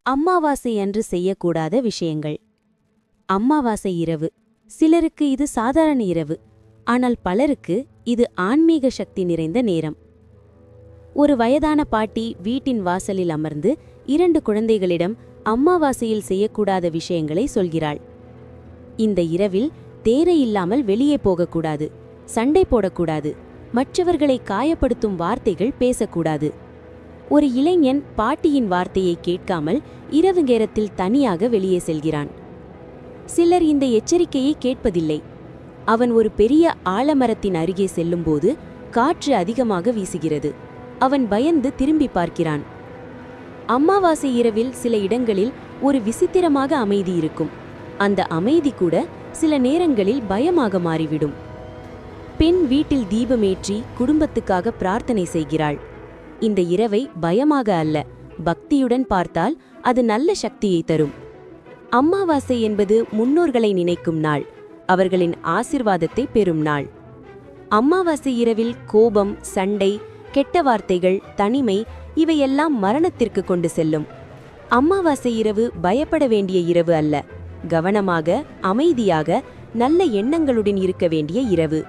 அமாவாசை அன்று செய்யக்கூடாத விஷயங்கள். அமாவாசை இரவு. சிலருக்கு இது சாதாரண இரவு, ஆனால் பலருக்கு இது ஆன்மீக சக்தி நிறைந்த நேரம். ஒரு வயதான பாட்டி வீட்டின் வாசலில் அமர்ந்து 2 குழந்தைகளிடம் அமாவாசையில் செய்யக்கூடாத விஷயங்களை சொல்கிறாள். இந்த இரவில் தேரையில்லாமல் வெளியே போகக்கூடாது, சண்டை போடக்கூடாது, மற்றவர்களை காயப்படுத்தும் வார்த்தைகள் பேசக்கூடாது. ஒரு இளைஞன் பாட்டியின் வார்த்தையை கேட்காமல் இரவு நேரத்தில் தனியாக வெளியே செல்கிறான். சிலர் இந்த எச்சரிக்கையை கேட்பதில்லை. அவன் ஒரு பெரிய ஆலமரத்தின் அருகே செல்லும்போது காற்று அதிகமாக வீசுகிறது. அவன் பயந்து திரும்பி பார்க்கிறான். அமாவாசை இரவில் சில இடங்களில் ஒரு விசித்திரமாக அமைதி இருக்கும். அந்த அமைதி கூட சில நேரங்களில் பயமாக மாறிவிடும். பெண் வீட்டில் தீபமேற்றி குடும்பத்துக்காக பிரார்த்தனை செய்கிறாள். இந்த இரவை பயமாக அல்ல, பக்தியுடன் பார்த்தால் அது நல்ல சக்தியை தரும். அமாவாசை என்பது முன்னோர்களை நினைக்கும் நாள், அவர்களின் ஆசிர்வாதத்தை பெறும் நாள். அமாவாசை இரவில் கோபம், சண்டை, கெட்ட வார்த்தைகள், தனிமை இவையெல்லாம் மரணத்திற்கு கொண்டு செல்லும். அமாவாசை இரவு பயப்பட வேண்டிய இரவு அல்ல, கவனமாக, அமைதியாக, நல்ல எண்ணங்களுடன் இருக்க வேண்டிய இரவு.